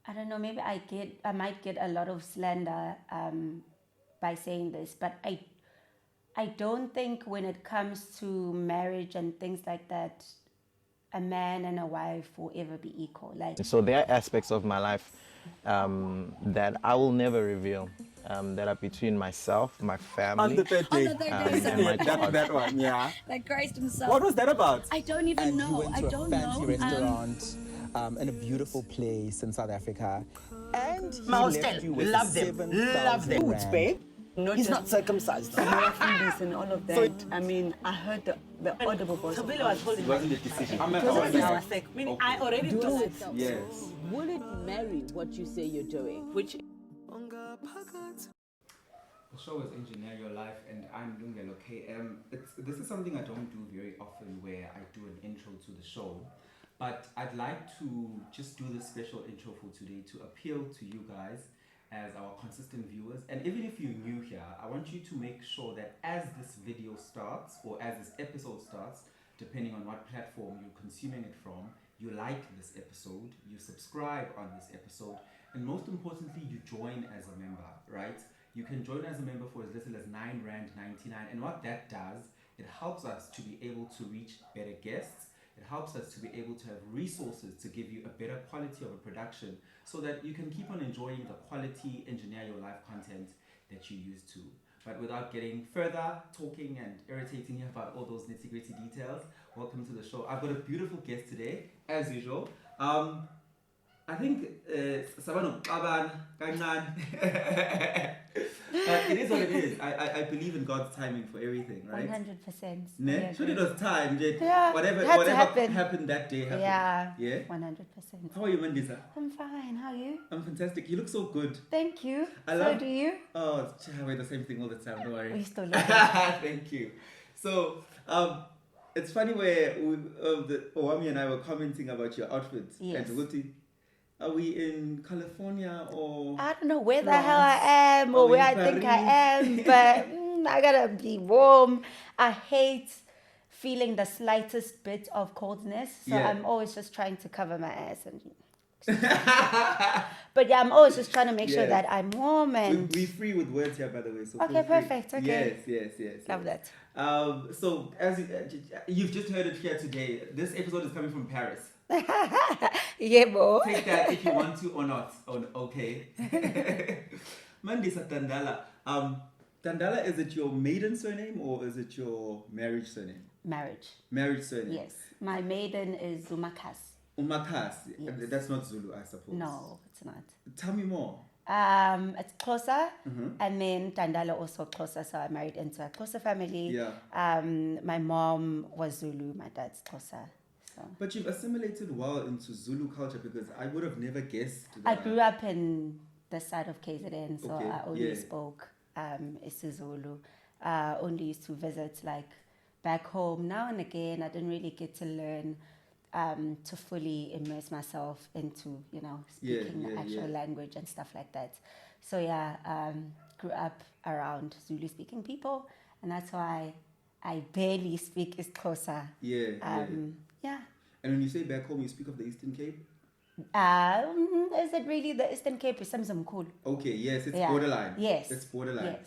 I don't know, maybe I might get a lot of slander by saying this, but I don't think when it comes to marriage and things like that, a man and a wife will ever be equal. Like, So there are aspects of my life that I will never reveal, that are between myself, my family. On the third day. and my child. That one, yeah. Like Christ himself. What was that about? I don't even know. You went to I a don't fancy know. restaurant in a beautiful place in South Africa, and he Milestone. left you with Love them. 7,000 Love them. rand. Babe? He's not circumcised. Foodies and all of that. I mean, I heard the audible voice. Tabile was holding It wasn't a decision. it was our sake. Meaning I already do it. Yes. Will it marry what you say you're doing? Which The show is Engineer Your Life, and I'm Lungelo KM. This is something I don't do very often, where I do an intro to the show, but I'd like to just do this special intro for today to appeal to you guys as our consistent viewers. And even if you're new here, I want you to make sure that as this video starts, or as this episode starts, depending on what platform you're consuming it from, you like this episode, you subscribe on this episode, and most importantly, you join as a member, right? You can join as a member for as little as R9.99, and what that does, it helps us to be able to reach better guests. It helps us to be able to have resources to give you a better quality of a production, so that you can keep on enjoying the quality Engineer Your Life content that you used to. But without getting further talking and irritating you about all those nitty-gritty details, welcome to the show. I've got a beautiful guest today, as usual. I think Sabano Kaban Kangan. It is what it is. I believe in God's timing for everything, right? 100%. Ne? Sure, it was time. Yeah, Whatever had to happen. happened that day happened. Yeah. Yeah? 100%. How are you, Mandisa? I'm fine. How are you? I'm fantastic. You look so good. Thank you. I So love- do you? Oh, I wear the same thing all the time. Don't worry. We still love Thank you. So, it's funny where Owami and I were commenting about your outfits. Yes. And Guti, are we in California or? I don't know where the France? hell I am or Or where I in think I Paris? am, but I gotta be warm. I hate feeling the slightest bit of coldness, so Yeah. I'm always just trying to cover my ass and. But yeah, I'm always just trying to make sure Yeah. that I'm warm and. We're free with words here, by the way. So Okay, feel free. perfect, okay. Yes. Love that. So as you've just heard it here today, this episode is coming from Paris. Yeah, boy. Take that if you want to or not. Okay. Mandisa Dandala. Dandala, is it your maiden surname or is it your marriage surname? Marriage. Marriage surname. Yes. My maiden is Zumakhasi. Umakhasi. Yes. That's not Zulu, I suppose. No, it's not. Tell me more. It's closer, and then Dandala also closer, so I married into a closer family. Yeah. My mom was Zulu, my dad's closer. So But you've assimilated well into Zulu culture, because I would have never guessed that. I grew up in the side of KZN, so Okay, I only yeah. spoke isiZulu. Only used to visit like back home. Now and again, I didn't really get to learn to fully immerse myself into, speaking the actual language and stuff like that. So yeah, grew up around Zulu-speaking people, and that's why I barely speak isiXhosa. Yeah. Yeah. And when you say back home, you speak of the Eastern Cape? Is it really the Eastern Cape? Is Mzimkhulu? Okay, yes, it's Yeah. borderline. Yes. It's borderline. Yes.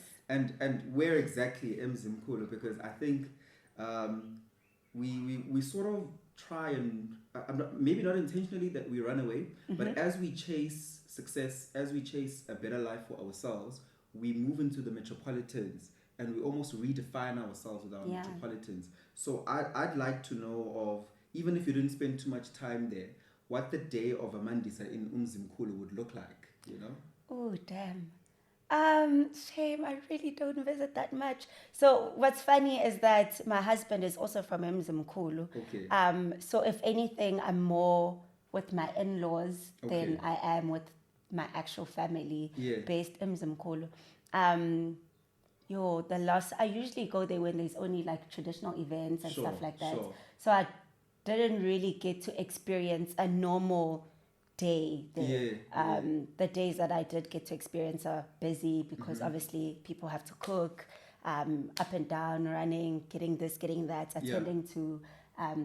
And where exactly Mzimkhulu? Because I think we sort of try and, maybe not intentionally that we run away, but as we chase success, as we chase a better life for ourselves, we move into the metropolitans and we almost redefine ourselves with our Yeah. metropolitans. So I'd like to know of, even if you didn't spend too much time there, what the day of a Mandisa in Mzimkhulu would look like, Oh, damn. Shame, I really don't visit that much. So what's funny is that my husband is also from Mzimkhulu. Okay. So if anything, I'm more with my in-laws than Okay. I am with my actual family Yeah. based in Mzimkhulu. I usually go there when there's only like traditional events and stuff like that. Sure. So I didn't really get to experience a normal day there. Yeah, The days that I did get to experience are busy because obviously people have to cook, up and down, running, getting this, getting that, attending to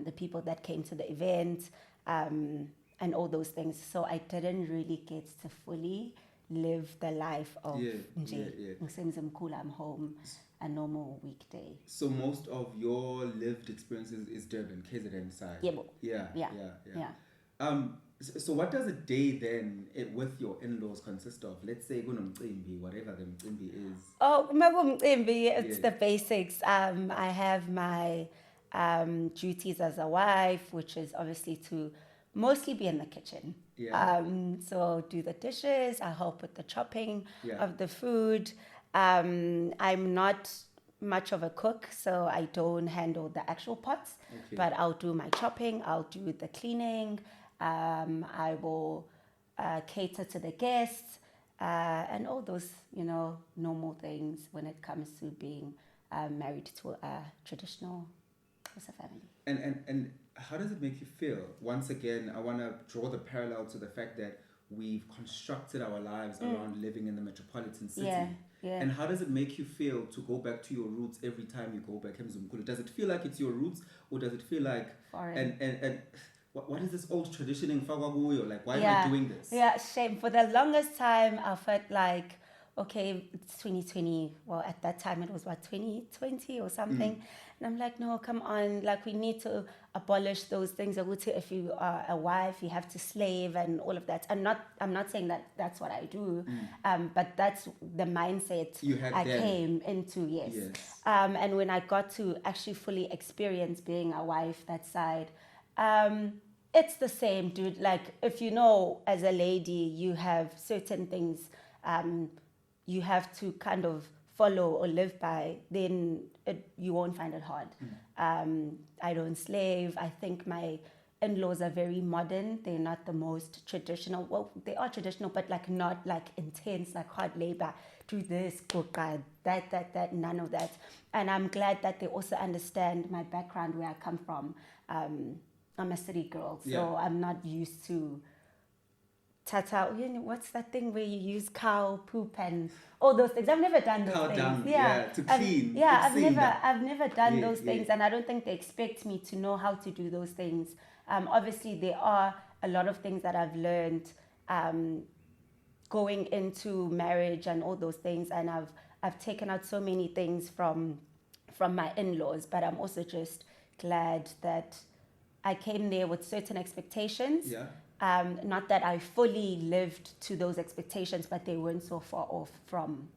the people that came to the event. and all those things. So I didn't really get to fully live the life of I'm home a normal weekday. So most of your lived experiences is Durban, KZN side. Yeah. So what does a day then with your in-laws consist of? Let's say whatever the mcimbi is. Oh, it's the basics. I have my duties as a wife, which is obviously to mostly be in the kitchen. So do the dishes, I help with the chopping of the food. I'm not much of a cook, so I don't handle the actual pots, but I'll do my chopping, I'll do the cleaning, I will cater to the guests, and all those, normal things when it comes to being married to a traditional family. And how does it make you feel? Once again, I want to draw the parallel to the fact that we've constructed our lives around living in the metropolitan city. And how does it make you feel to go back to your roots every time you go back? Does it feel like it's your roots, or does it feel like foreign? And what is this old tradition in Fagwaguyo? Like, why am I doing this? Yeah, shame. For the longest time, I felt like, okay, it's 2020. Well, at that time, it was 2020 or something. And I'm like, no, come on. Like, we need to abolish those things. If you are a wife, you have to slave and all of that. I'm not saying that that's what I do, but that's the mindset I came into, yes. And when I got to actually fully experience being a wife, that side, it's the same, dude. Like, if as a lady, you have certain things you have to kind of follow or live by, then you won't find it hard. I don't slave. I think my in-laws are very modern. They're not the most traditional. Well, they are traditional, but like not like intense, like hard labor. Do this, cook, that, none of that. And I'm glad that they also understand my background, where I come from. I'm a city girl, so I'm not used to tata. What's that thing where you use cow poop and all those things? I've never done those things. Dung, to clean. I've never done those things, and I don't think they expect me to know how to do those things. Obviously, there are a lot of things that I've learned going into marriage and all those things, and I've taken out so many things from my in-laws. But I'm also just glad that I came there with certain expectations. Not that I fully lived to those expectations, but they weren't so far off from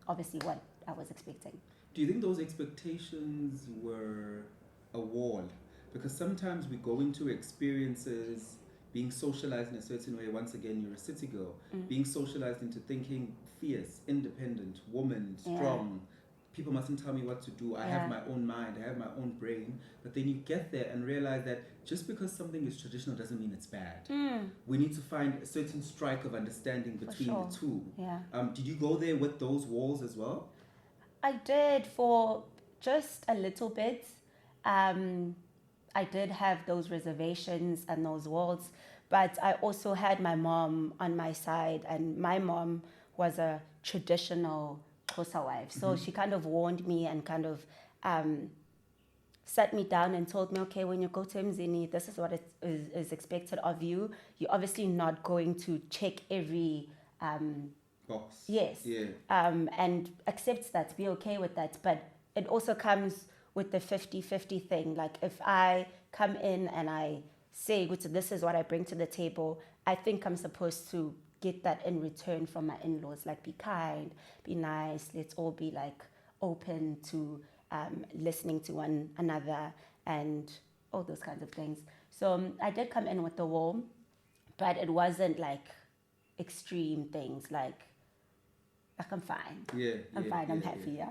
obviously what I was expecting. Do you think those expectations were a wall? Because sometimes we go into experiences being socialized in a certain way. Once again, you're a city girl, being socialized into thinking fierce, independent, woman, strong. People mustn't tell me what to do. I have my own mind. I have my own brain. But then you get there and realize that just because something is traditional doesn't mean it's bad. We need to find a certain strike of understanding between the two. Did you go there with those walls as well? I did, for just a little bit. I did have those reservations and those walls. But I also had my mom on my side. And my mom was a traditional Xhosa wife. So she kind of warned me and kind of sat me down and told me, okay, when you go to Mzini, this is what is expected of you. You're obviously not going to check every box. And accept that, be okay with that. But it also comes with the 50-50 thing. Like, if I come in and I say, this is what I bring to the table, I think I'm supposed to get that in return from my in-laws. Like, be kind, be nice, let's all be like open to listening to one another and all those kinds of things. So I did come in with the wall, but it wasn't like extreme things. Like I'm fine. I'm fine. I'm happy.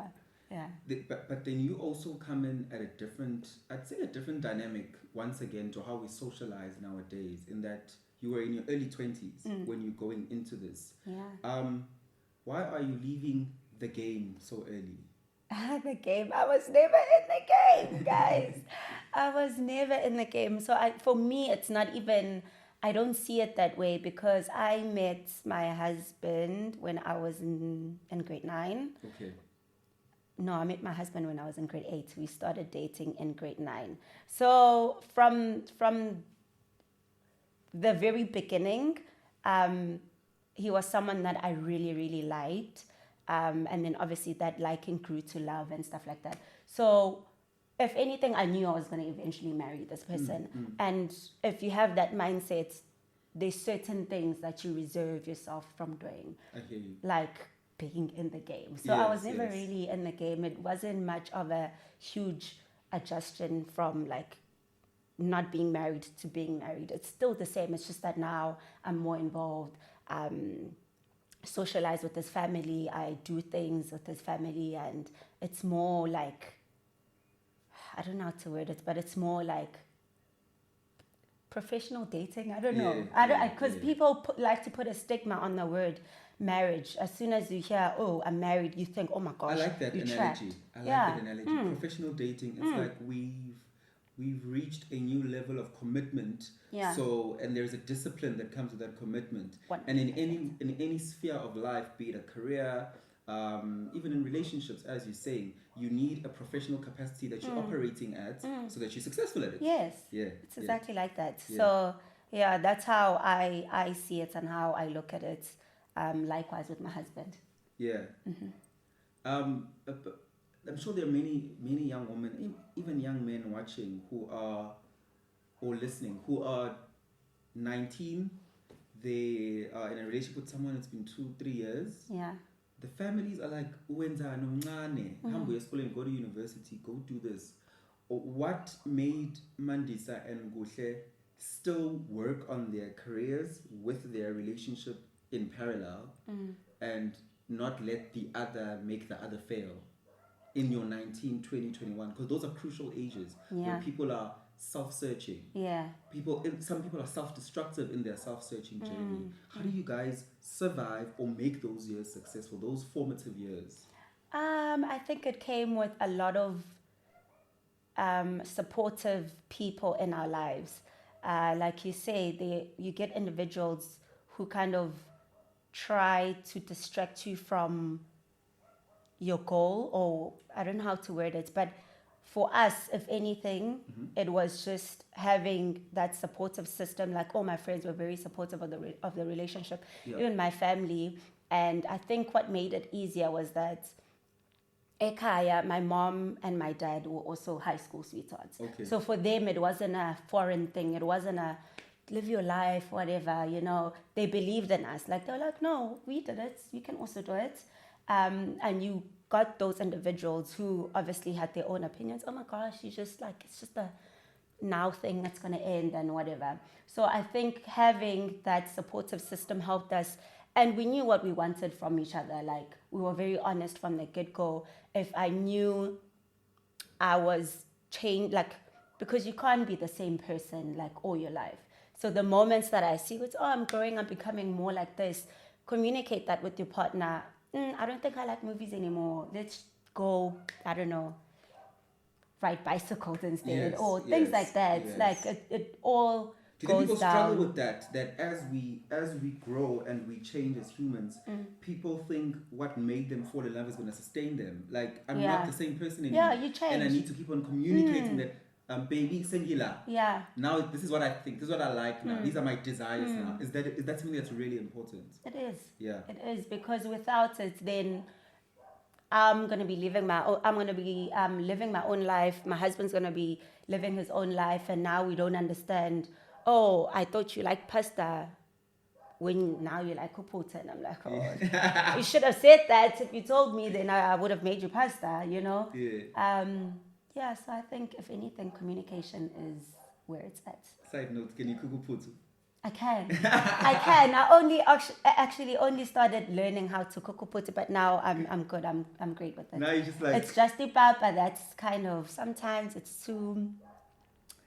But then you also come in at a different dynamic once again to how we socialize nowadays, in that you were in your early 20s when you're going into this. Why are you leaving the game so early? The game. I was never in the game, guys. I was never in the game. So for me, it's not even, I don't see it that way, because I met my husband when I was in grade 9. Okay. No, I met my husband when I was in grade 8. We started dating in grade 9. So from the very beginning, he was someone that I really, really liked. And then obviously that liking grew to love and stuff like that. So if anything, I knew I was going to eventually marry this person. And if you have that mindset, there's certain things that you reserve yourself from doing. I hear you. Like being in the game. So I was never really in the game. It wasn't much of a huge adjustment from like not being married to being married. It's still the same. It's just that now I'm more involved. Socialize with his family. I do things with his family, and it's more like, I don't know how to word it, but it's more like professional dating. I don't know. Because people like to put a stigma on the word marriage. As soon as you hear, oh, I'm married, you think, oh my gosh, I like that you're analogy. trapped. I like that analogy. Professional dating, it's like we've reached a new level of commitment. Yeah. So, and there's a discipline that comes with that commitment. 100%. And in any sphere of life, be it a career, even in relationships, as you're saying, you need a professional capacity that you're operating at so that you're successful at it. Yes. Yeah. It's exactly like that. Yeah. So, yeah, that's how I see it and how I look at it. Likewise with my husband. Yeah. But I'm sure there are many young women, even young men watching who are, or listening, who are 19. They are in a relationship with someone that's been 2-3 years. Yeah. The families are like, "Uwenza nomncane, hambo esikoleni, go to university, go do this." What made Mandisa and Kuhle still work on their careers with their relationship in parallel and not let the other make the other fail in your 19, 20, 21? Because those are crucial ages when people are self-searching. Yeah. Some people are self-destructive in their self-searching journey. How do you guys survive or make those years successful, those formative years? I think it came with a lot of supportive people in our lives. Like you say, you get individuals who kind of try to distract you from your goal, or I don't know how to word it, but for us, if anything, it was just having that supportive system. Like all my friends were very supportive of the relationship, even my family. And I think what made it easier was that Ekaya, my mom and my dad were also high school sweethearts. Okay. So for them, it wasn't a foreign thing. It wasn't a live your life, whatever, They believed in us. Like, they were like, no, we did it. You can also do it. And you got those individuals who obviously had their own opinions. Oh my gosh, it's just a now thing that's going to end and whatever. So I think having that supportive system helped us. And we knew what we wanted from each other. Like, we were very honest from the get-go. If I knew I was changed, like, because you can't be the same person, like, all your life. So the moments that I see, it's, I'm growing, I'm becoming more like this. Communicate that with your partner. I don't think I like movies anymore. Let's go, I don't know, ride bicycles instead, or things like that. Yes. Like, it all Do goes people down. struggle with that? That as we grow and we change as humans, people think what made them fall in love is going to sustain them. Like, I'm not the same person anymore. Yeah, you change. And I need to keep on communicating that, baby, singila. Yeah. Now this is what I think. This is what I like now. These are my desires now. Is that something that's really important? It is. Yeah. It is, because without it, then I'm gonna be living my own life. My husband's gonna be living his own life, and now we don't understand. Oh, I thought you liked pasta, when now you like kupota. And I'm like, oh, you should have said that. If you told me, then I would have made you pasta. Yeah. So I think, if anything, communication is where it's at. Side note: can you kukuputu? I can. I actually only started learning how to kukuputi, but now I'm good. I'm great with it. Now you just like, It's just the papa that's kind of, sometimes it's too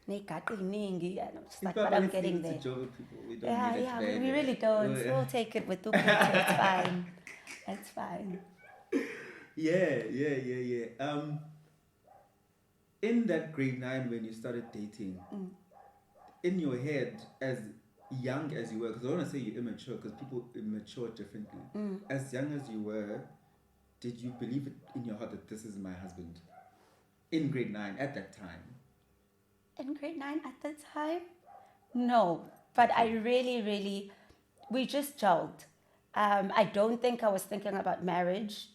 and I'm just like, but I'm getting there. We don't need it We really don't. We'll take it with Tuputu. It's fine. It's fine. Yeah. In that grade 9 when you started dating, in your head, as young as you were, because I don't want to say you're immature, because people mature differently. As young as you were, did you believe it in your heart that this is my husband? In grade 9 at that time? In grade 9 at that time? No. But I really, we just gelled. I don't think I was thinking about marriage.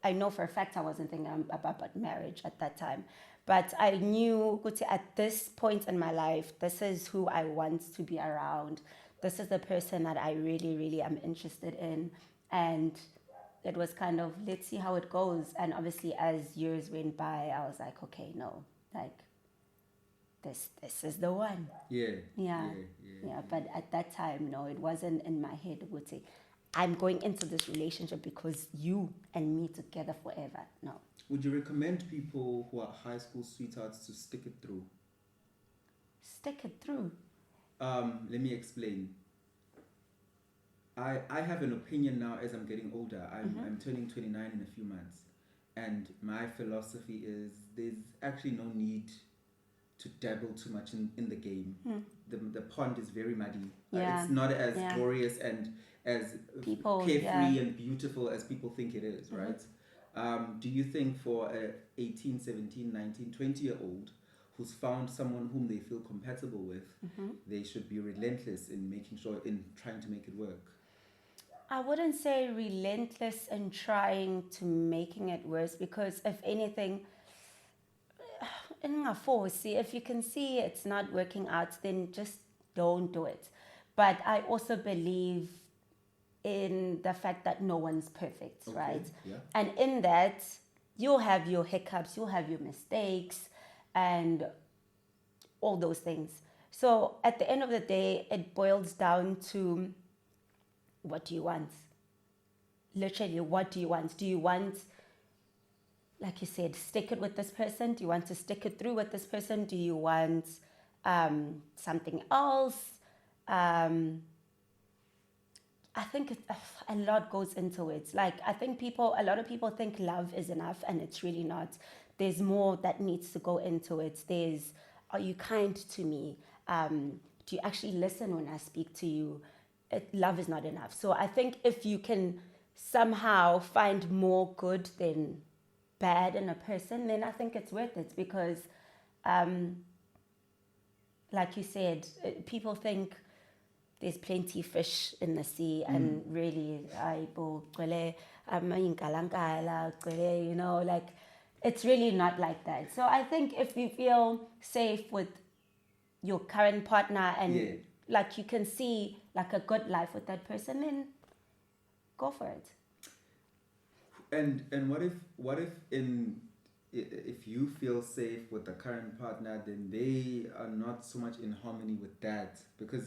I know for a fact I wasn't thinking about marriage at that time. But I knew at this point in my life, this is who I want to be around. This is the person that I really am interested in. And it was kind of, let's see how it goes. And obviously, as years went by, I was like, okay, no, like, this is the one. Yeah. But at that time, no, it wasn't in my head. It would say, I'm going into this relationship because you and me together forever. No. Would you recommend people who are high school sweethearts to stick it through? Stick it through? Let me explain. I have an opinion now as I'm getting older. I'm turning 29 in a few months. And my philosophy is there's actually no need to dabble too much in the game. The pond is very muddy. It's not as glorious and as carefree and beautiful as people think it is, right? Do you think for a 18, 17, 19, 20-year-old who's found someone whom they feel compatible with, they should be relentless in trying to make it work? I wouldn't say relentless in trying to making it worse, because if anything, if you can see it's not working out, then just don't do it. But I also believe in the fact that no one's perfect, right? Yeah. And in that, you'll have your hiccups, you'll have your mistakes, and all those things. So at the end of the day, it boils down to, what do you want? Literally, what do you want? Do you want, like you said, stick it with this person? Do you want to stick it through with this person? Do you want something else? I think a lot goes into it. Like, I think a lot of people think love is enough, and it's really not. There's more that needs to go into it. Are you kind to me? Do you actually listen when I speak to you? Love is not enough. So I think if you can somehow find more good than bad in a person, then I think it's worth it, because like you said, people think there's plenty of fish in the sea, and really, like, it's really not like that. So I think if you feel safe with your current partner and like you can see like a good life with that person, then go for it. And what if you feel safe with the current partner, then they are not so much in harmony with that, because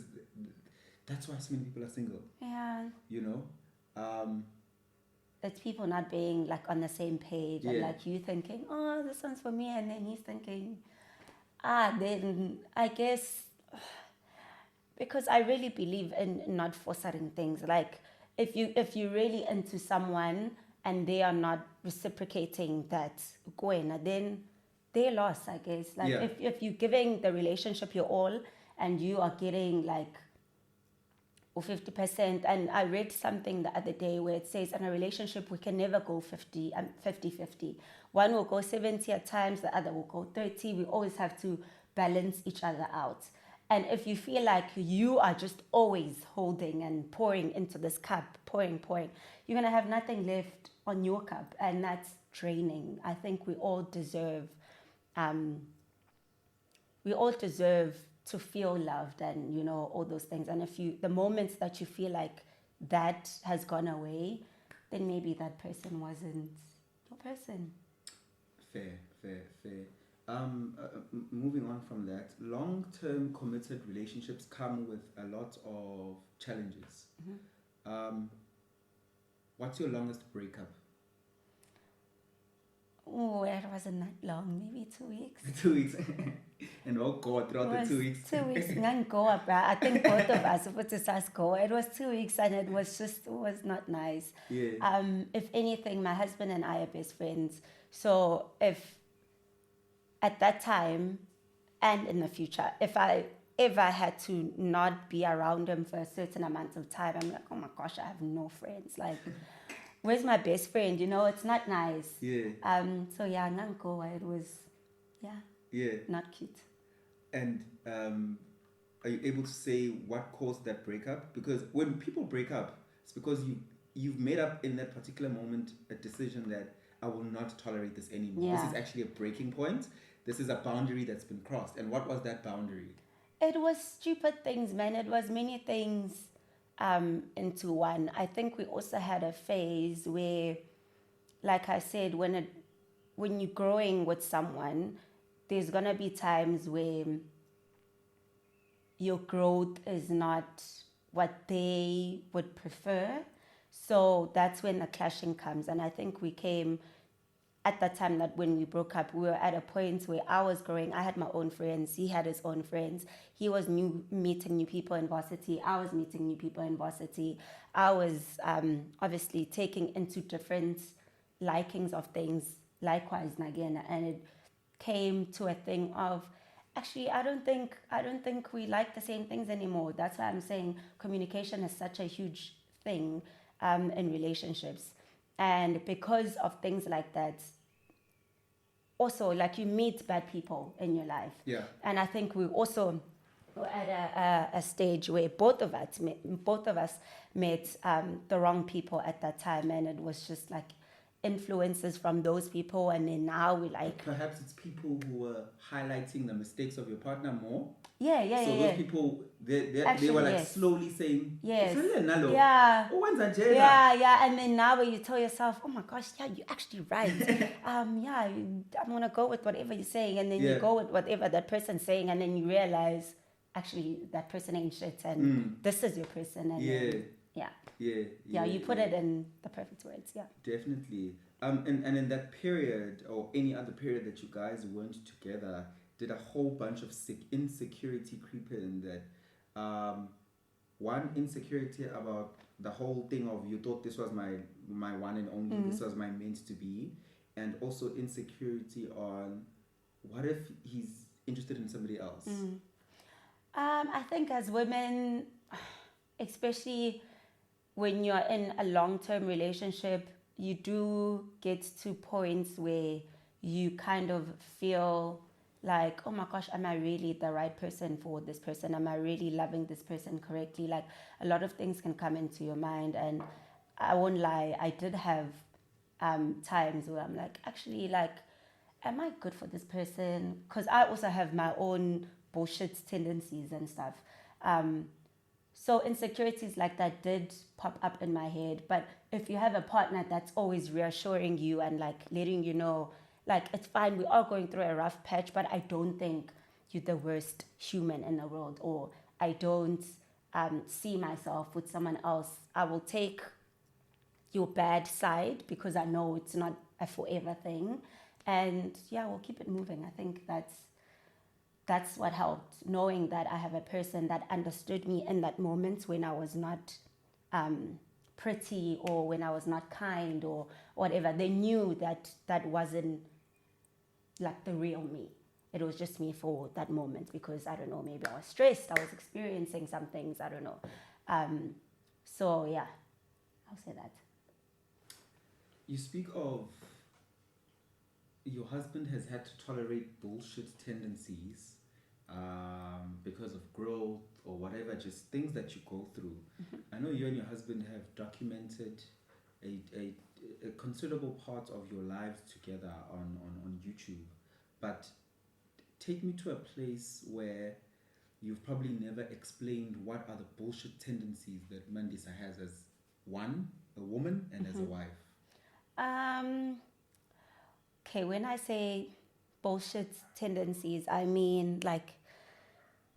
that's why so many people are single. Yeah. You know? It's people not being like on the same page, and like you thinking, oh, this one's for me, and then he's thinking, then I guess, because I really believe in not forcing things. Like, if you're really into someone and they are not reciprocating that, then they lost, I guess. Like, if you're giving the relationship your all and you are getting like 50%, and I read something the other day where it says in a relationship we can never go 50-50. One will go 70 at times, the other will go 30. We always have to balance each other out. And if you feel like you are just always holding and pouring into this cup, pouring, you're going to have nothing left on your cup, and that's draining. I think we all deserve to feel loved, and, you know, all those things. And if the moments that you feel like that has gone away, then maybe that person wasn't your person. Fair. Moving on from that, long-term committed relationships come with a lot of challenges. What's your longest breakup? Oh, it wasn't that long, maybe 2 weeks. 2 weeks. And oh God, throughout the 2 weeks. 2 weeks, I think both of us, if it's us go, it was 2 weeks, and it was not nice. Yeah. If anything, my husband and I are best friends. So if at that time and in the future, if I ever had to not be around him for a certain amount of time, I'm like, oh my gosh, I have no friends. Like, where's my best friend? You know, it's not nice. Yeah. So yeah, Nanko, it was, not cute. And are you able to say what caused that breakup? Because when people break up, it's because you've made up in that particular moment a decision that I will not tolerate this anymore. Yeah. This is actually a breaking point. This is a boundary that's been crossed. And what was that boundary? It was stupid things, man. It was many things into one. I think we also had a phase where, like I said, when you're growing with someone, there's gonna be times where your growth is not what they would prefer. So that's when the clashing comes. And I think we came at that time that when we broke up, we were at a point where I was growing. I had my own friends. He had his own friends. He was meeting new people in varsity. I was meeting new people in varsity. I was obviously taking into different likings of things. Likewise, again, and it came to a thing of, actually, I don't think we like the same things anymore. That's why I'm saying communication is such a huge thing in relationships. And because of things like that, also, like, you meet bad people in your life. Yeah. And I think we also were at a stage where both of us met the wrong people at that time, and it was just like influences from those people. And then now we like, perhaps it's people who were highlighting the mistakes of your partner more. Yeah. So those people, they were like yes. slowly saying, Yes. Yeah. Oh, when's that? Yeah. And then now when you tell yourself, oh my gosh, yeah, you're actually right. I'm gonna go with whatever you're saying, and then you go with whatever that person's saying, and then you realize actually that person ain't shit, and this is your person. And then, you put it in the perfect words. Yeah. Definitely. And in that period, or any other period that you guys weren't together, did a whole bunch of insecurity creep in that. One, insecurity about the whole thing of you thought this was my one and only, this was my meant to be, and also insecurity on what if he's interested in somebody else. I think as women, especially when you're in a long-term relationship, you do get to points where you kind of feel like, oh my gosh, am I really the right person for this person? Am I really loving this person correctly? Like, a lot of things can come into your mind. And I won't lie, I did have times where I'm like, actually, like, am I good for this person? Because I also have my own bullshit tendencies and stuff. So insecurities like that did pop up in my head. But if you have a partner that's always reassuring you and like letting you know, like, it's fine, we are going through a rough patch, but I don't think you're the worst human in the world, or I don't see myself with someone else. I will take your bad side because I know it's not a forever thing. And yeah, we'll keep it moving. I think that's what helped, knowing that I have a person that understood me in that moment when I was not pretty, or when I was not kind, or whatever. They knew that wasn't like the real me. It was just me for that moment because, I don't know, maybe I was stressed, I was experiencing some things, I don't know. So yeah, I'll say that. You speak of your husband has had to tolerate bullshit tendencies because of growth or whatever, just things that you go through. I know you and your husband have documented a considerable part of your lives together on YouTube, but take me to a place where you've probably never explained what are the bullshit tendencies that Mandisa has as a woman, and as a wife. Okay, when I say bullshit tendencies, I mean like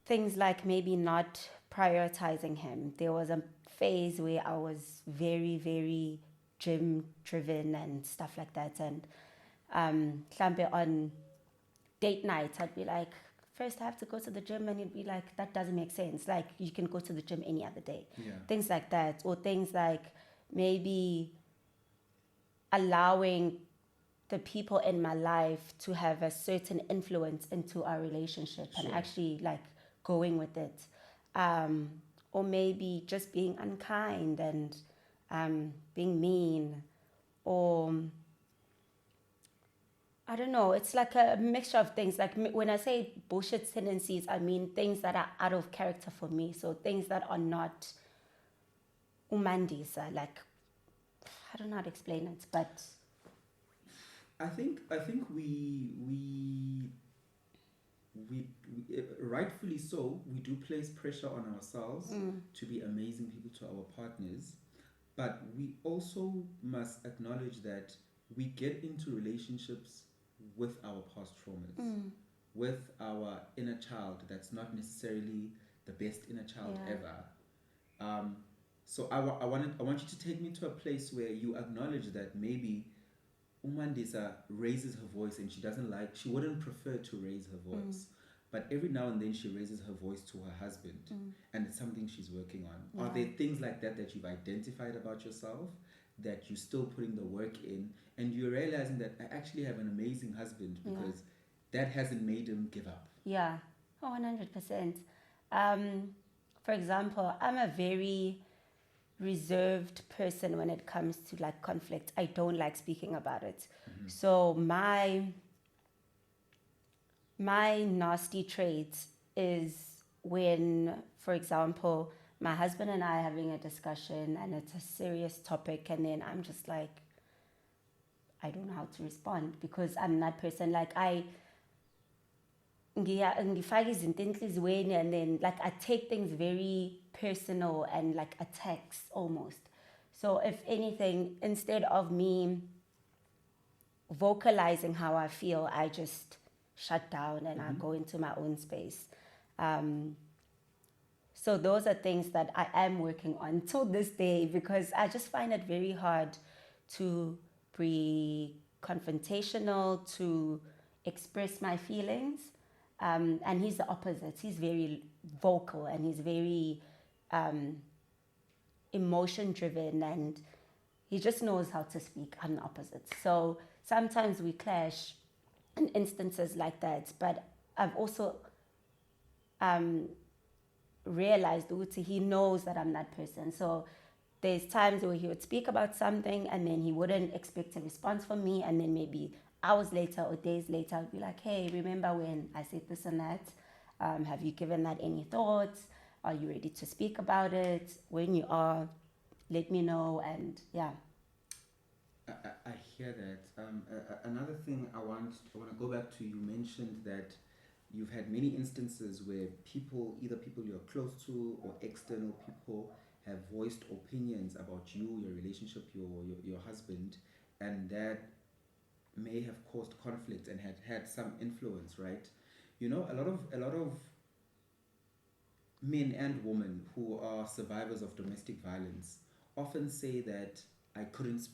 things like maybe not prioritizing him. There was a phase where I was very, very gym driven and stuff like that. And on date night, I'd be like, first I have to go to the gym, and he'd be like, that doesn't make sense. Like, you can go to the gym any other day. Yeah. Things like that. Or things like maybe allowing the people in my life to have a certain influence into our relationship, and actually like going with it. Or maybe just being unkind and being mean, or I don't know. It's like a mixture of things. Like when I say bullshit tendencies, I mean things that are out of character for me. So things that are not umandisa. Like, I don't know how to explain it, but I think we rightfully so, we do place pressure on ourselves to be amazing people to our partners, but we also must acknowledge that we get into relationships with our past traumas, with our inner child that's not necessarily the best inner child ever. So I want you to take me to a place where you acknowledge that maybe Mandisa raises her voice and she wouldn't prefer to raise her voice. But every now and then she raises her voice to her husband, and it's something she's working on. Are there things like that you've identified about yourself that you're still putting the work in, and you're realizing that I actually have an amazing husband because that hasn't made him give up? Yeah, 100%. For example, I'm a very reserved person when it comes to like conflict. I don't like speaking about it. So my nasty trait is when, for example, my husband and I are having a discussion and it's a serious topic, and then I'm just like, I don't know how to respond because I'm that person. Like ngifaka izinto enhliziyweni, and then like I take things very personal and like attacks almost. So if anything, instead of me vocalizing how I feel, I just shut down and I go into my own space. So those are things that I am working on till this day, because I just find it very hard to be confrontational, to express my feelings. And he's the opposite. He's very vocal and he's very emotion driven, and he just knows how to speak. I'm the opposite. So sometimes we clash in instances like that, but I've also realized that he knows that I'm that person. So there's times where he would speak about something and then he wouldn't expect a response from me, and then maybe hours later or days later I'd be like, hey, remember when I said this and that? Have you given that any thoughts? Are you ready to speak about it? When you are, let me know. And yeah. I hear that. Another thing I want to go back to, you mentioned that you've had many instances where either people you're close to or external people, have voiced opinions about you, your relationship, your husband, and that may have caused conflict and had some influence, right? You know, a lot of men and women who are survivors of domestic violence often say that I couldn't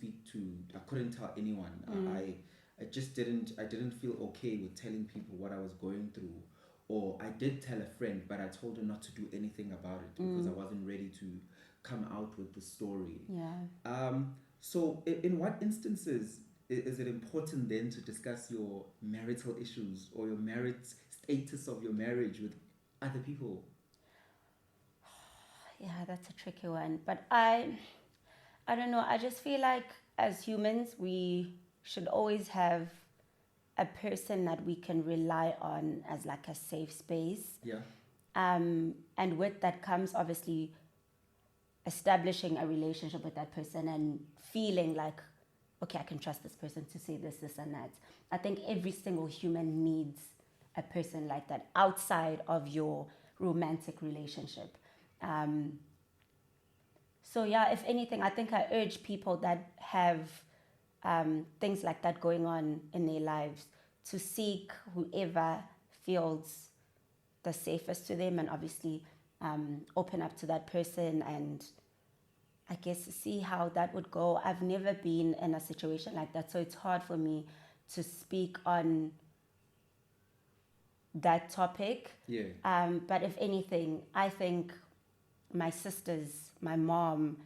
tell anyone. I didn't feel okay with telling people what I was going through, or I did tell a friend, but I told her not to do anything about it because I wasn't ready to come out with the story. Yeah. So in what instances is it important then to discuss your marital issues or your status of your marriage with other people? Yeah, that's a tricky one. But I don't know. I just feel like as humans, we should always have a person that we can rely on as like a safe space. Yeah. And with that comes obviously establishing a relationship with that person and feeling like, okay, I can trust this person to say this, and that. I think every single human needs a person like that outside of your romantic relationship. So yeah, if anything, I think I urge people that have things like that going on in their lives to seek whoever feels the safest to them, and obviously open up to that person and I guess see how that would go. I've never been in a situation like that, so it's hard for me to speak on that topic. Yeah. But if anything, I think my sisters, my mom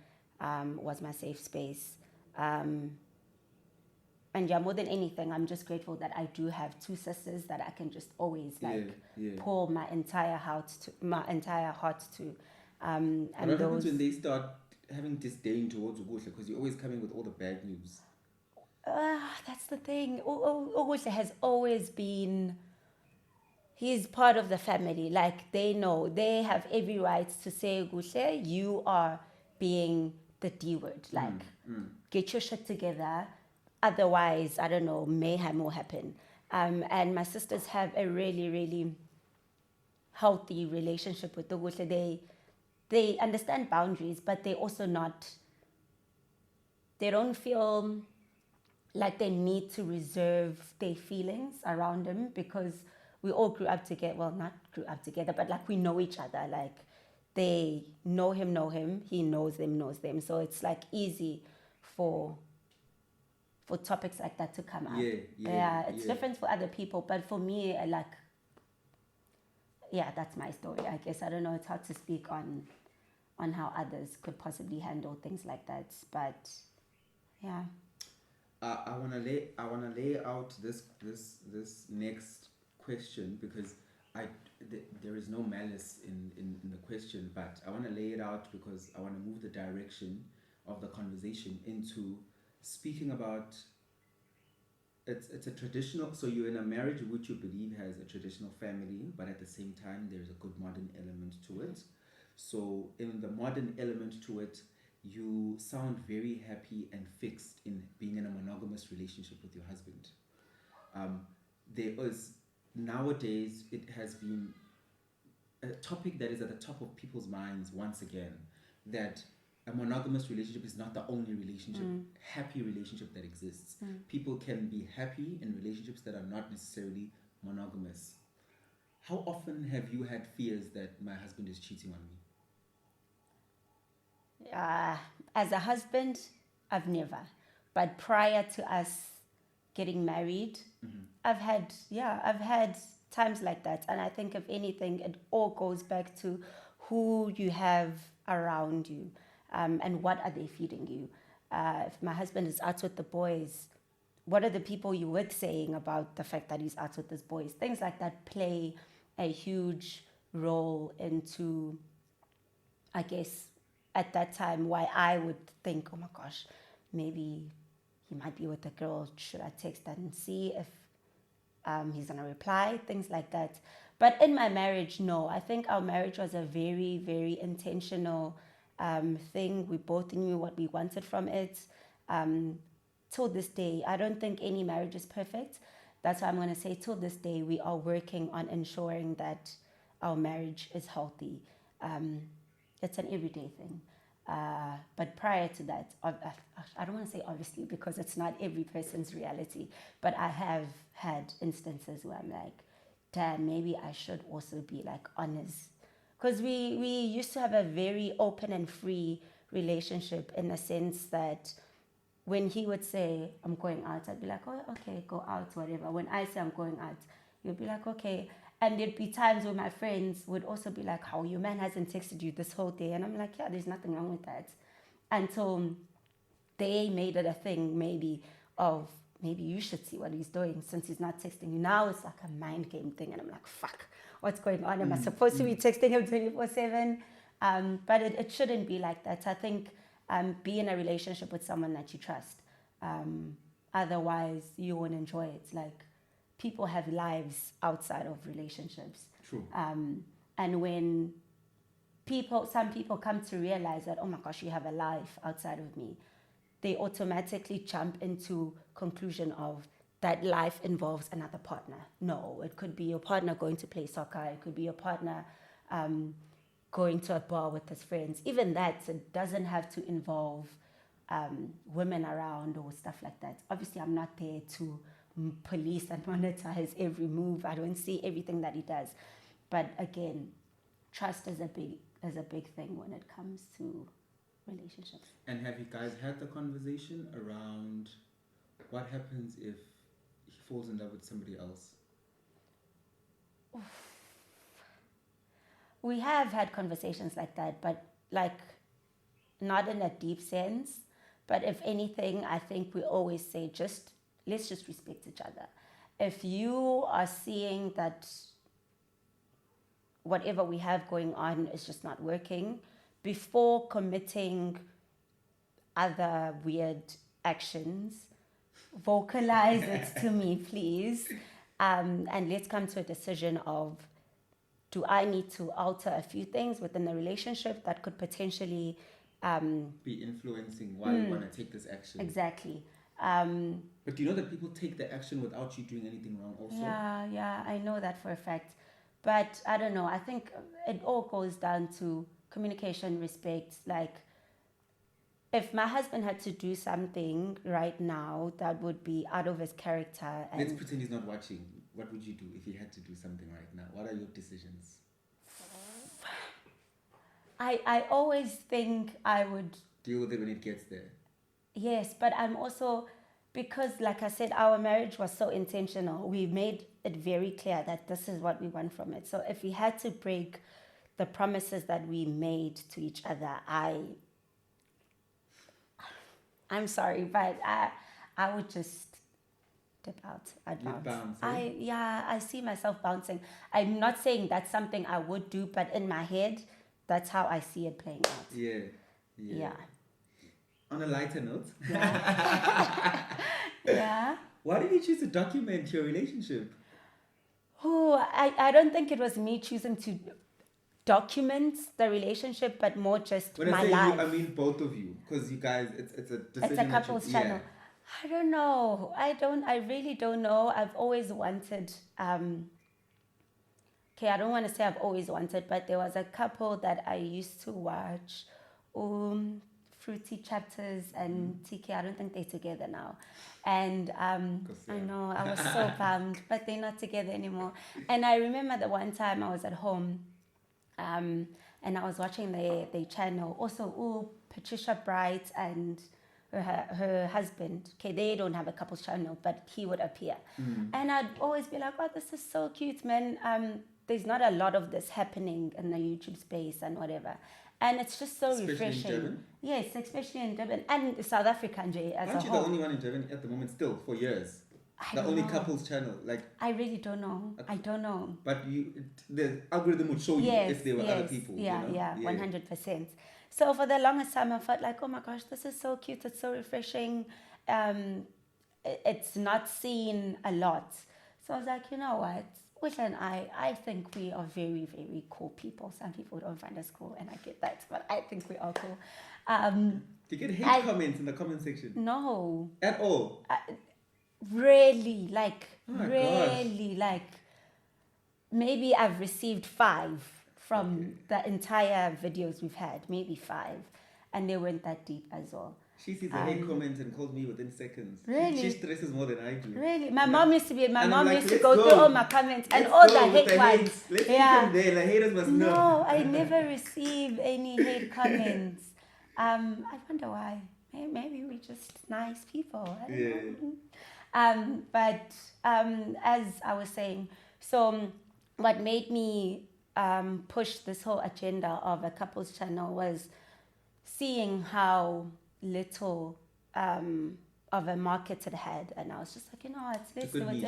was my safe space. And yeah, more than anything, I'm just grateful that I do have two sisters that I can just always pour my entire heart to. And what happens when they start having disdain towards Kuhle because you're always coming with all the bad news? That's the thing. Kuhle has always been, he's part of the family. Like, they know, they have every right to say, Kuhle, you are being the D word. Like, get your shit together. Otherwise, I don't know, mayhem will happen. And my sisters have a really, really healthy relationship with the Kuhle. They understand boundaries, but they also not, they don't feel like they need to reserve their feelings around him, because we all grew up together. Well, not grew up together, but like we know each other. Like, they know him, he knows them. So it's like easy for topics like that to come up. It's different for other people, but for me, that's my story, I guess. I don't know, it's hard to speak on how others could possibly handle things like that, but yeah. I wanna lay out this next question, because there is no malice in the question, but I want to lay it out because I want to move the direction of the conversation into speaking about, it's a traditional, so you're in a marriage which you believe has a traditional family, but at the same time there's a good modern element to it. So in the modern element to it, you sound very happy and fixed in being in a monogamous relationship with your husband. There is, nowadays, it has been a topic that is at the top of people's minds once again, that a monogamous relationship is not the only relationship, happy relationship that exists. People can be happy in relationships that are not necessarily monogamous. How often have you had fears that my husband is cheating on me? As a husband, I've never. But prior to us getting married, I've had times like that. And I think, if anything, it all goes back to who you have around you, and what are they feeding you. If my husband is out with the boys, what are the people you were saying about the fact that he's out with his boys? Things like that play a huge role into, I guess, at that time, why I would think, oh my gosh, maybe he might be with a girl. Should I text that and see if he's going to reply? Things like that. But in my marriage, no. I think our marriage was a very, very intentional thing. We both knew what we wanted from it. Till this day, I don't think any marriage is perfect. That's why I'm going to say, till this day, we are working on ensuring that our marriage is healthy. It's an everyday thing. But prior to that, I don't want to say obviously, because it's not every person's reality, but I have had instances where I'm like, damn, maybe I should also be like honest. Because we used to have a very open and free relationship, in the sense that when he would say, I'm going out, I'd be like, oh, okay, go out, whatever. When I say I'm going out, he'd be like, okay. And there'd be times where my friends would also be like, how, your man hasn't texted you this whole day? And I'm like, yeah, there's nothing wrong with that. Until they made it a thing, maybe you should see what he's doing since he's not texting you. Now it's like a mind game thing. And I'm like, fuck, what's going on? Am I supposed to be texting him 24/7? But it shouldn't be like that. I think be in a relationship with someone that you trust. Otherwise, you won't enjoy it. Like, people have lives outside of relationships. True. And when some people come to realize that, oh my gosh, you have a life outside of me, they automatically jump into conclusion of that life involves another partner. No, it could be your partner going to play soccer. It could be your partner going to a bar with his friends. Even that, it doesn't have to involve women around or stuff like that. Obviously, I'm not there to police and monetize every move. I don't see everything that he does. But again, trust is a big thing when it comes to relationships. And have you guys had the conversation around what happens if he falls in love with somebody else? We have had conversations like that, but like not in a deep sense. But if anything, I think we always say, let's just respect each other. If you are seeing that whatever we have going on is just not working, before committing other weird actions, vocalize it to me, please. And let's come to a decision of, do I need to alter a few things within the relationship that could potentially be influencing why you want to take this action. Exactly. But do you know that people take the action without you doing anything wrong also? Yeah, I know that for a fact. But I don't know, I think it all goes down to communication, respect. Like, if my husband had to do something right now that would be out of his character, and let's pretend he's not watching. What would you do if he had to do something right now? What are your decisions? I always think I would deal with it when it gets there. Yes, but I'm also, because like I said, our marriage was so intentional. We made it very clear that this is what we want from it. So if we had to break the promises that we made to each other, I'm sorry, but I would just dip out. I'd bounce. I see myself bouncing. I'm not saying that's something I would do, but in my head, that's how I see it playing out. Yeah. On a lighter note. Yeah. Why did you choose to document your relationship? I don't think it was me choosing to document the relationship, but more just when my I say life. You, I mean both of you, because you guys, it's a decision. It's a couple's channel. I don't know. I really don't know. I've always wanted. Okay, I don't want to say I've always wanted, but there was a couple that I used to watch. Fruity Chapters and TK. I don't think they're together now. And I know, I was so bummed, but they're not together anymore. And I remember the one time I was at home and I was watching their channel. Also, Patricia Bright and her husband. Okay, they don't have a couple's channel, but he would appear. And I'd always be like, oh, this is so cute, man. There's not a lot of this happening in the YouTube space and whatever. And it's just so especially refreshing. In Durban? Yes, especially in Durban and South Africa as a whole. Aren't you the only one in Durban at the moment still for years? The only couples channel, like I really don't know. I don't know. But the algorithm would show you if there were other people. Yeah, you know? 100%. So for the longest time, I felt like, oh my gosh, this is so cute. It's so refreshing. It's not seen a lot. So I was like, you know what? Kuhle and I think we are very, very cool people. Some people don't find us cool, and I get that, but I think we are cool. Do you get hate comments in the comment section? No. At all? Really, Gosh. Maybe I've received 5 from the entire videos we've had, maybe 5, and they weren't that deep as well. She sees a hate comment and calls me within seconds. Really? She stresses more than I do. Really? My mom used to Like, go through all my comments and all the hate ones. Let's keep them there. The haters must know. No, I never receive any hate comments. I wonder why. Maybe we're just nice people. I don't know. But as I was saying, so what made me push this whole agenda of a couples channel was seeing how little of a market it had, and I was just like, you know what, let's do it.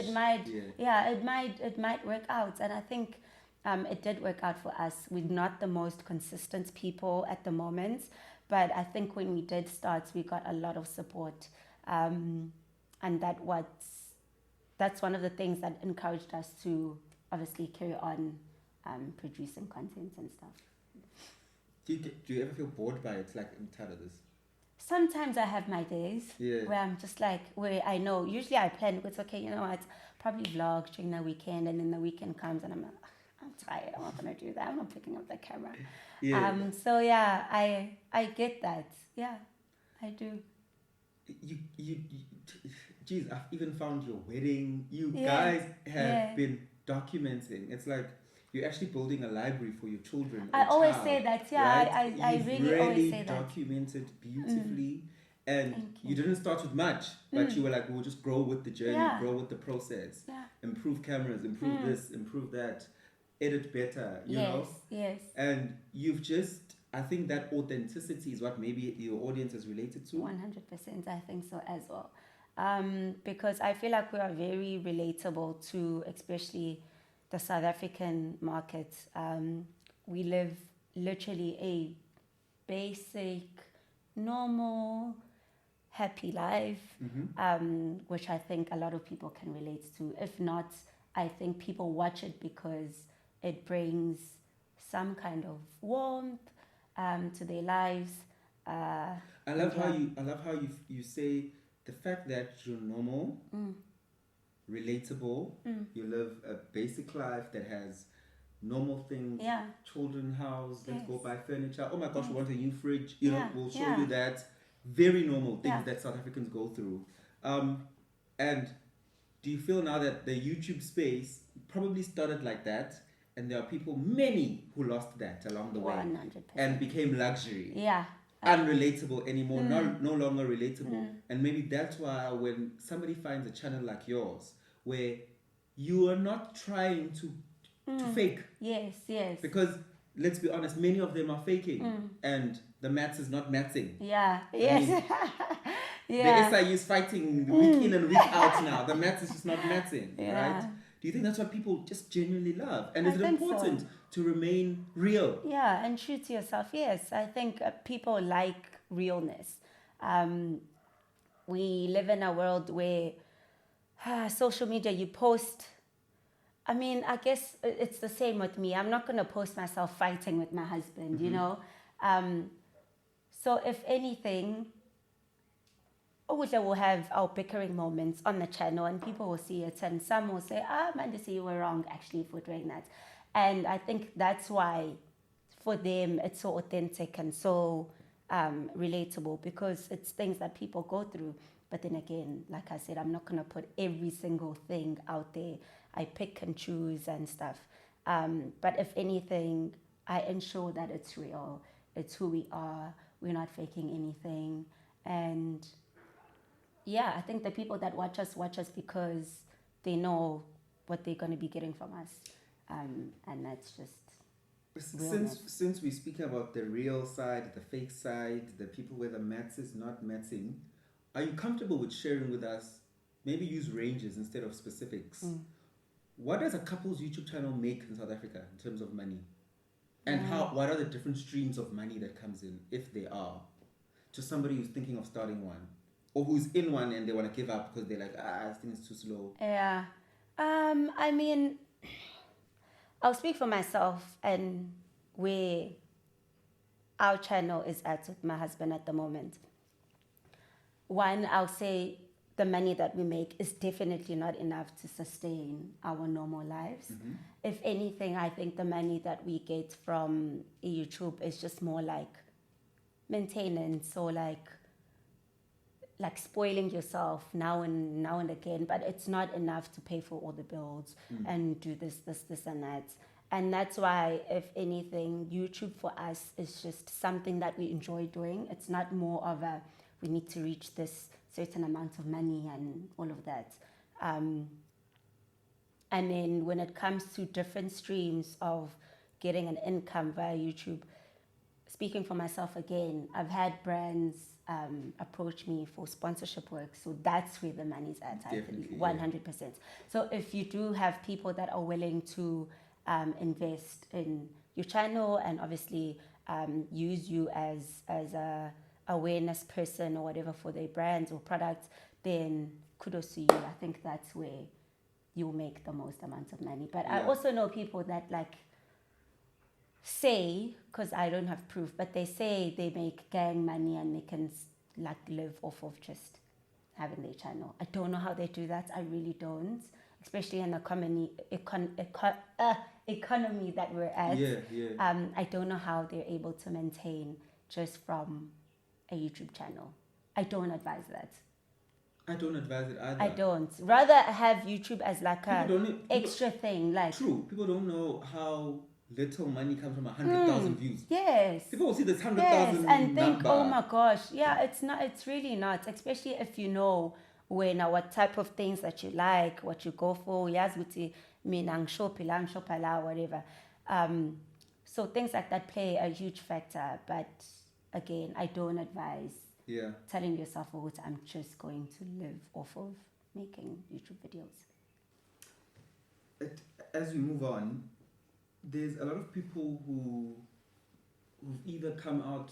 It might work out, and I think it did work out for us. We're not the most consistent people at the moment, but I think when we did start, we got a lot of support, and that's one of the things that encouraged us to obviously carry on producing content and stuff. Do you ever feel bored by it? Like, I'm tired of this. Sometimes I have my days where I'm just like, where I know, usually I plan, it's okay, you know what, probably vlog during the weekend, and then the weekend comes and I'm like, I'm tired, I'm not going to do that, I'm not picking up the camera. So yeah, I get that. Yeah, I do. Geez, I've even found your wedding. You guys have been documenting. It's like you're actually building a library for your children. I always say that, right? I really always say that. Documented beautifully. And you didn't start with much, but you were like, we'll just grow with the journey, grow with the process, improve cameras, improve this, improve that, edit better, you know? Yes. And you've just, I think that authenticity is what maybe your audience is related to. 100%, I think so as well. Because I feel like we are very relatable to especially the South African market. We live literally a basic, normal, happy life, which I think a lot of people can relate to. If not, I think people watch it because it brings some kind of warmth to their lives. I love how you say the fact that you're normal, relatable. You live a basic life that has normal things. Yeah. Children house. Let's go Yes. buy furniture. Oh my gosh, we want a new fridge. You know, Yeah, we'll show yeah. you that. Very normal things Yeah. that South Africans go through. And do you feel now that the YouTube space probably started like that, and there are people, many, who lost that along the way 100%. and became luxury? Yeah. Unrelatable anymore, no longer relatable. And maybe that's why when somebody finds a channel like yours where you are not trying to fake, Yes, yes. because let's be honest, many of them are faking and the maths is not mathsing. Yeah, I yes. mean, Yeah. The SIU is fighting week in and week out now. The maths is just not mathsing, Yeah. right? Do you think that's what people just genuinely love? And I is it think so. important to remain real? Yeah, and true to yourself. Yes, I think people like realness. We live in a world where social media, you post. I mean, I guess it's the same with me. I'm not going to post myself fighting with my husband, you know. So if anything, we'll have our bickering moments on the channel and people will see it and some will say, Mandisa, you were wrong actually for doing that. And I think that's why for them it's so authentic and so relatable, because it's things that people go through. But then again, like I said, I'm not going to put every single thing out there. I pick and choose and stuff. But if anything, I ensure that it's real. It's who we are. We're not faking anything. And yeah, I think the people that watch us because they know what they're going to be getting from us. And that's just realness. Since we're speaking about the real side, the fake side, the people where the maths is not mathsing, are you comfortable with sharing with us, maybe use ranges instead of specifics? What does a couple's YouTube channel make in South Africa in terms of money? And what are the different streams of money that comes in, if they are, to somebody who's thinking of starting one? Or who's in one and they want to give up because they're like, I think it's too slow. Yeah. I mean, I'll speak for myself and where our channel is at with my husband at the moment. One, I'll say the money that we make is definitely not enough to sustain our normal lives. If anything, I think the money that we get from YouTube is just more like maintenance or like spoiling yourself now and again, but it's not enough to pay for all the bills and do this and that. And that's why, if anything, YouTube for us is just something that we enjoy doing. It's not more of a, we need to reach this certain amount of money and all of that. And then when it comes to different streams of getting an income via YouTube, speaking for myself again, I've had brands approach me for sponsorship work. So that's where the money's at, I believe, 100%. So if you do have people that are willing to invest in your channel and obviously use you as a awareness person or whatever for their brands or products, then kudos to you. I think that's where you'll make the most amount of money. But I also know people that say, because I don't have proof, but they say they make gang money and they can live off of just having their channel. I don't know how they do that. I really don't, especially in the economy that we're at. I don't know how they're able to maintain just from a YouTube channel. I don't advise that. I don't advise it either. I don't. Rather have YouTube as like a extra thing. True. People don't know how little money comes from 100,000 views. Yes. People will see this 100,000 and think, number. oh my gosh, yeah, it's not. It's really not. Especially if you know what type of things that you like, what you go for. Whatever. So things like that play a huge factor. But again, I don't advise telling yourself, I'm just going to live off of making YouTube videos. As we move on, there's a lot of people who who've either come out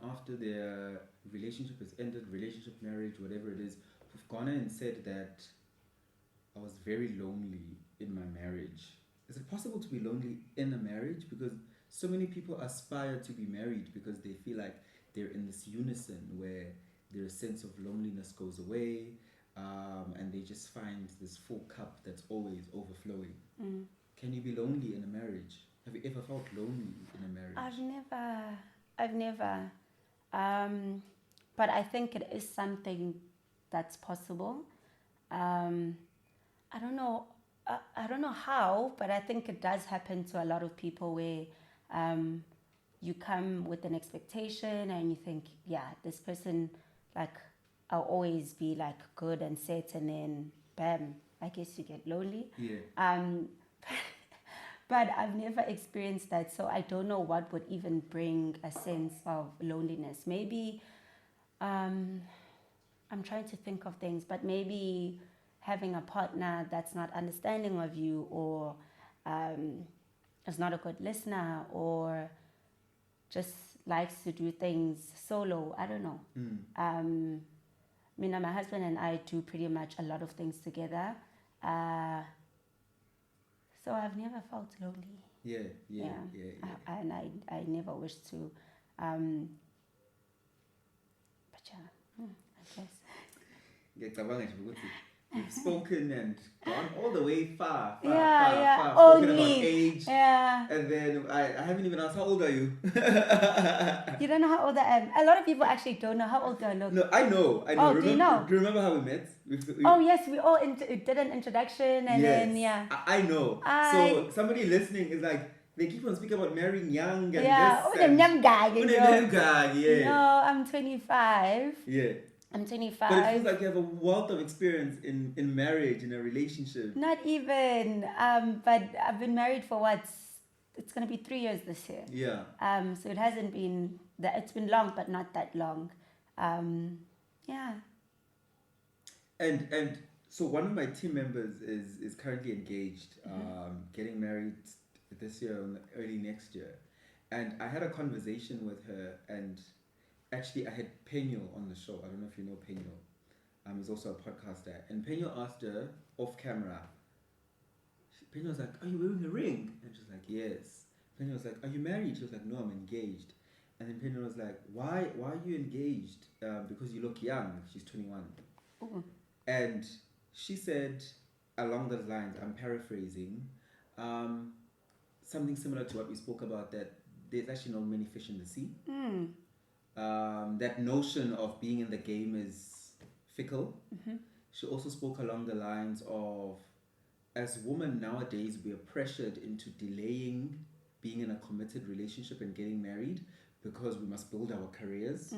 after their relationship has ended, relationship, marriage, whatever it is, who've gone and said that I was very lonely in my marriage. Is it possible to be lonely in a marriage? Because so many people aspire to be married because they feel like they're in this unison where their sense of loneliness goes away, and they just find this full cup that's always overflowing. Can you be lonely in a marriage? Have you ever felt lonely in a marriage? I've never. But I think it is something that's possible. I don't know. I don't know how, but I think it does happen to a lot of people where you come with an expectation and you think, yeah, this person, like, I'll always be like good and set, and then bam, I guess you get lonely. Yeah. But I've never experienced that, so I don't know what would even bring a sense of loneliness. Maybe, I'm trying to think of things, but maybe having a partner that's not understanding of you, or is not a good listener, or just likes to do things solo. I don't know. My husband and I do pretty much a lot of things together. So I've never felt lonely. Yeah. And I never wish to. But yeah, I guess. Ngiyacabanga nje ukuthi you've spoken and gone all the way far. Yeah. Spoken Only. about age. Yeah. And then I haven't even asked, how old are you? You don't know how old I am. A lot of people actually don't know how old do I look. No, I know. Oh, do you know? Do you remember how we met? Oh, yes, we all did an introduction, and yes, then, yeah. I know. So somebody listening is like, they keep on speaking about marrying young and yeah. this. Oh, the young guy. Yeah. No, I'm 25. Yeah. I'm 25. But it feels like you have a wealth of experience in marriage, in a relationship. Not even. But I've been married for what? It's going to be 3 years this year. Yeah. So it hasn't been that. It's been long, but not that long. Yeah. And so one of my team members is currently engaged, getting married this year or early next year. And I had a conversation with her, and actually I had Penyo on the show. I don't know if you know Penyo. He's also a podcaster. And Penyo asked her off camera. Penyo was like, "Are you wearing a ring?" And she was like, "Yes." Penyo was like, "Are you married?" She was like, "No, I'm engaged." And then Penyo was like, "Why are you engaged? Because you look young." She's 21. Ooh. And she said, along those lines, I'm paraphrasing, something similar to what we spoke about, that there's actually not many fish in the sea. That notion of being in the game is fickle. She also spoke along the lines of, as women nowadays, we are pressured into delaying being in a committed relationship and getting married because we must build our careers.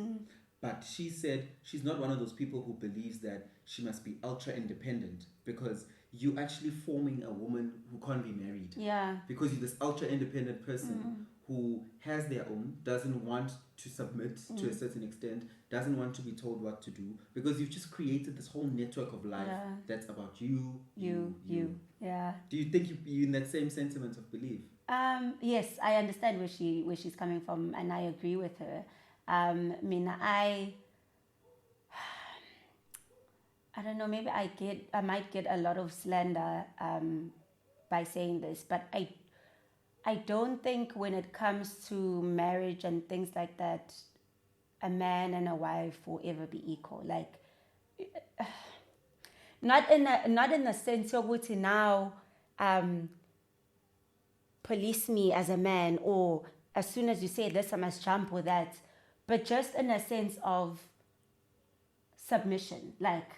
But she said she's not one of those people who believes that she must be ultra independent, because you're actually forming a woman who can't be married. Yeah. Because you're this ultra independent person who has their own, doesn't want to submit to a certain extent, doesn't want to be told what to do, because you've just created this whole network of life that's about you. Yeah. Do you think you're in that same sentiment of belief? Yes, I understand where she's coming from, and I agree with her. I don't know, maybe I might get a lot of slander by saying this, but I don't think when it comes to marriage and things like that, a man and a wife will ever be equal. Like, not in the sense of what now police me as a man, or as soon as you say this I must jump, or that, but just in a sense of submission, like.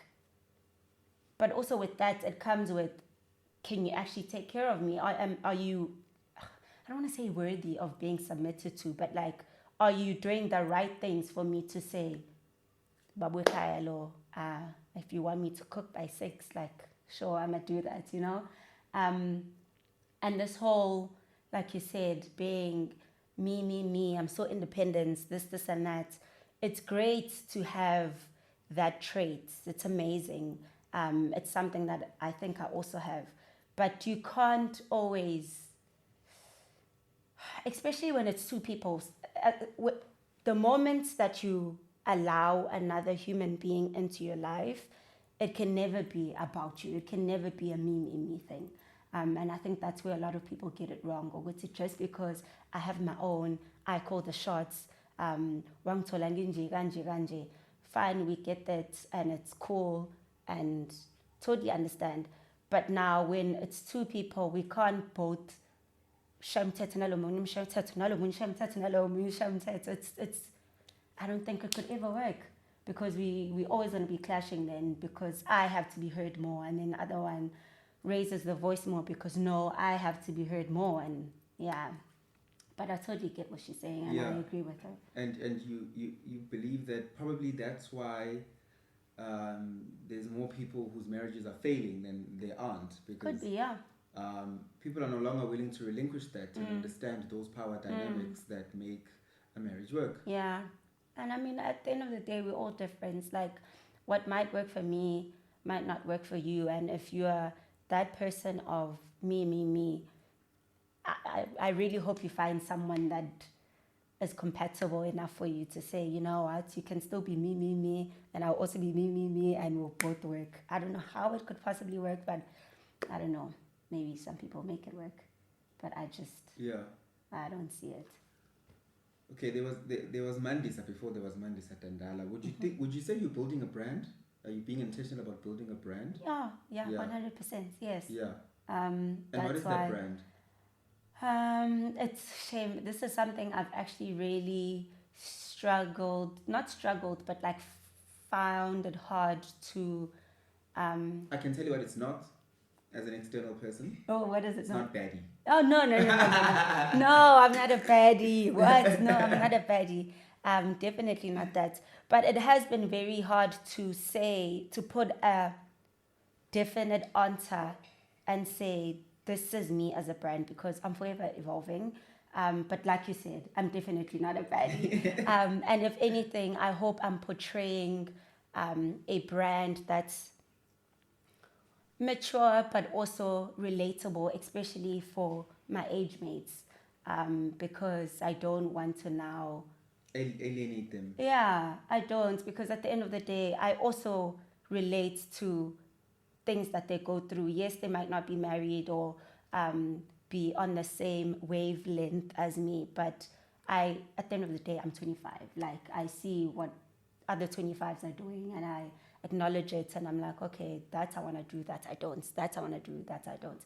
But also with that, it comes with, can you actually take care of me? Are you, I don't want to say worthy of being submitted to, but like, are you doing the right things for me to say, Babu Kayalo, if you want me to cook by 6, like, sure, I'm going to do that, you know? And this whole, like you said, being me, I'm so independent, this and that. It's great to have that trait. It's amazing. It's something that I think I also have. But you can't always... especially when it's two people. The moments that you allow another human being into your life, it can never be about you. It can never be a me thing. And I think that's where a lot of people get it wrong. Or it's just because I have my own, I call the shots. Fine, we get that, and it's cool, and totally understand. But now when it's two people, we can't both it's I don't think it could ever work, because we always going to be clashing then, because I have to be heard more, and then the other one raises the voice more because no, I have to be heard more. And yeah, but I totally get what she's saying, and I agree with her. And you believe that probably that's why there's more people whose marriages are failing than there aren't, because could be, yeah. People are no longer willing to relinquish that and understand those power dynamics that make a marriage work. Yeah. And I mean, at the end of the day, we're all different. Like, what might work for me might not work for you. And if you're that person of me, I really hope you find someone that is compatible enough for you to say, you know what, you can still be me, and I'll also be me, and we'll both work. I don't know how it could possibly work, but I don't know. Maybe some people make it work, but I don't see it. Okay, there was Mandisa before there was Mandisa Dandala. Would you say you're building a brand? Are you being intentional about building a brand? Yeah, 100%. Yes. Yeah. And what is that brand? It's shame. This is something I've actually really but like found it hard to. I can tell you what it's not, as an external person. Oh, what is it? It's not baddie. Oh, no. No, I'm not a baddie. What? No, I'm not a baddie. Definitely not that. But it has been very hard to put a definite answer and say, this is me as a brand, because I'm forever evolving. But like you said, I'm definitely not a baddie. And if anything, I hope I'm portraying a brand that's mature but also relatable, especially for my age mates, because I don't want to now alienate them. Yeah, I don't, because at the end of the day, I also relate to things that they go through. Yes, they might not be married or be on the same wavelength as me, but at the end of the day, I'm 25. Like, I see what other 25s are doing, and I acknowledge it, and I'm like, okay, that I want to do, that I don't. That I want to do, that I don't.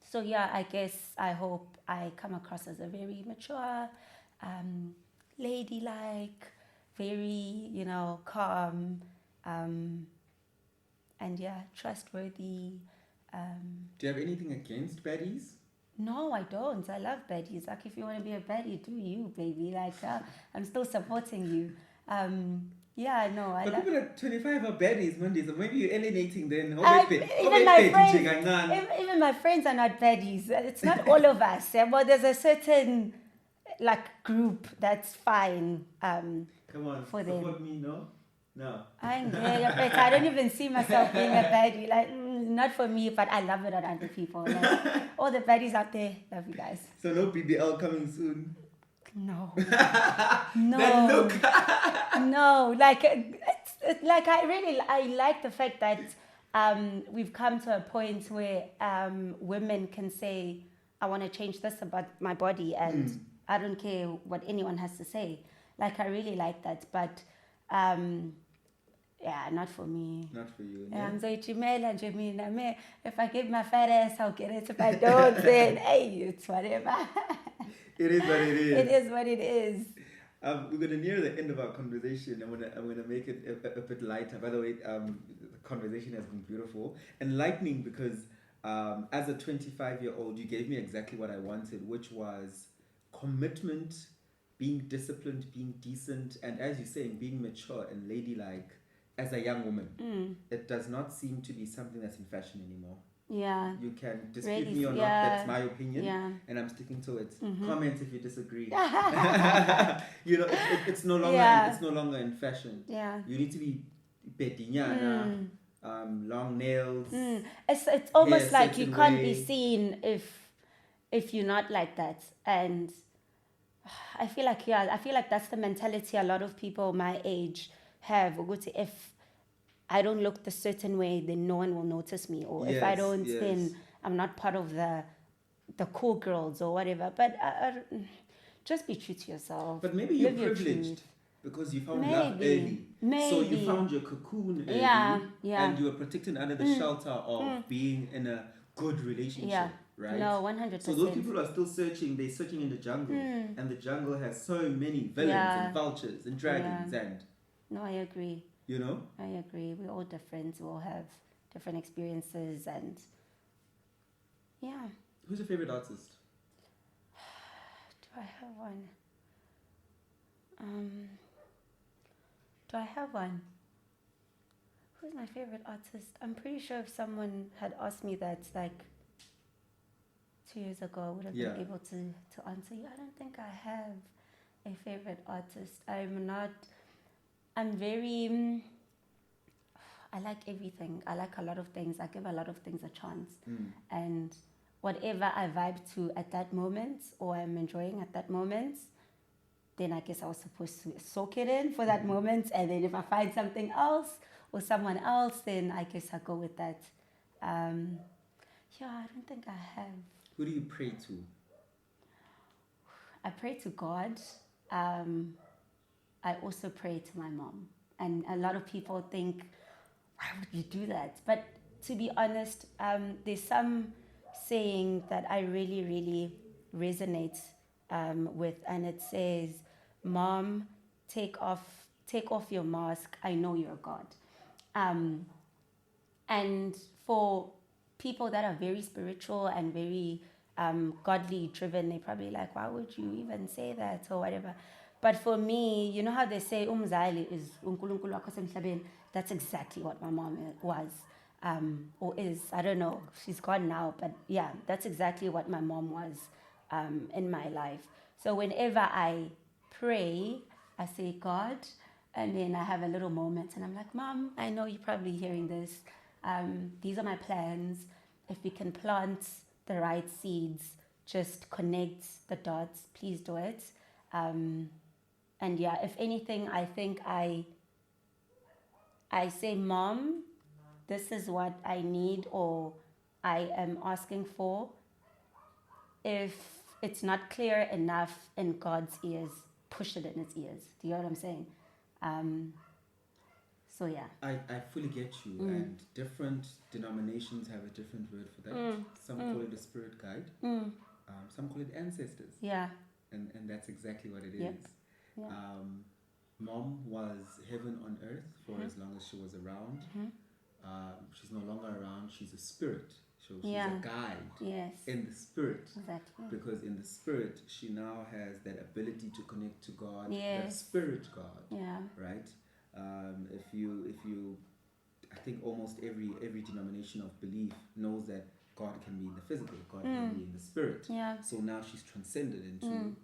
So yeah, I guess I hope I come across as a very mature, ladylike, very, calm, and yeah, trustworthy. Do you have anything against baddies? No, I don't. I love baddies. Like, if you want to be a baddie, do you, baby. Like, I'm still supporting you. Yeah, no, I but love... people at 25 are baddies, Mandisa. Maybe you're alienating them. Even my friends are not baddies. It's not all of us. But there's a certain, group that's fine. Come on, for support them. Me, no? No. I don't even see myself being a baddie. Not for me, but I love it on other people. All the baddies out there, love you guys. So no BBL coming soon? No. No. That look. No. I like the fact that we've come to a point where women can say, I want to change this about my body, and I don't care what anyone has to say. I really like that, but yeah, not for me. Not for you. Yeah, I'm so Jamila. If I give my fat ass, I'll get it. If I don't, then hey, it's whatever. It is what it is. It is what it is. We're going to near the end of our conversation. I'm going to make it a bit lighter. By the way, the conversation has been beautiful. Enlightening, because as a 25-year-old, you gave me exactly what I wanted, which was commitment, being disciplined, being decent, and as you're saying, being mature and ladylike as a young woman. It does not seem to be something that's in fashion anymore. Yeah. You can dispute me or not. That's my opinion, and I'm sticking to it. Comment if you disagree. It's no longer it's no longer in fashion. Yeah. You need to be bedinyana, long nails. It's almost like you can't be seen if you're not like that. And I feel like that's the mentality a lot of people my age have. If I don't look the certain way, then no one will notice me, or if I don't, then I'm not part of the cool girls or whatever. But just be true to yourself. But maybe you're Live your privileged truth. because you found love early. So you found your cocoon early, and you were protected under the shelter of being in a good relationship, right? No, 100%. So those people are still searching. They're searching in the jungle, and the jungle has so many villains and vultures and dragons and. No, I agree. You know? I agree. We're all different. We all have different experiences, and yeah. Who's your favorite artist? Do I have one? Do I have one? Who's my favorite artist? I'm pretty sure if someone had asked me that like 2 years ago, I would have been able to answer you. I don't think I have a favorite artist. I'm very, I like everything. I like a lot of things. I give a lot of things a chance. And whatever I vibe to at that moment, or I'm enjoying at that moment, then I guess I was supposed to soak it in for that moment. And then if I find something else or someone else, then I guess I go with that. I don't think I have. Who do you pray to? I pray to God. I also pray to my mom. And a lot of people think, why would you do that? But to be honest, there's some saying that I really, really resonate with, and it says, "Mom, take off your mask. I know you're God." And for people that are very spiritual and very godly driven, they're probably like, why would you even say that or whatever? But for me, you know how they say umzali is unkulunkulu wakho semhlabeni? That's exactly what my mom was. Or is, I don't know, she's gone now, but yeah, that's exactly what my mom was in my life. So whenever I pray, I say, God, and then I have a little moment and I'm like, Mom, I know you're probably hearing this. These are my plans. If we can plant the right seeds, just connect the dots, please do it. And yeah, if anything, I think I say, Mom, this is what I need or I am asking for. If it's not clear enough in God's ears, push it in his ears. Do you know what I'm saying? So yeah. I fully get you, and different denominations have a different word for that. Some call it a spirit guide. Some call it ancestors. Yeah. And that's exactly what it Yep. is. Yeah. Mom was heaven on earth for as long as she was around. She's no longer around. She's a spirit. So she's a guide in the spirit. Exactly. Because in the spirit, she now has that ability to connect to God, Yes. that spirit God. Yeah. Right? If you, I think almost every denomination of belief knows that God can be in the physical, God can be in the spirit. Yeah. So now she's transcended into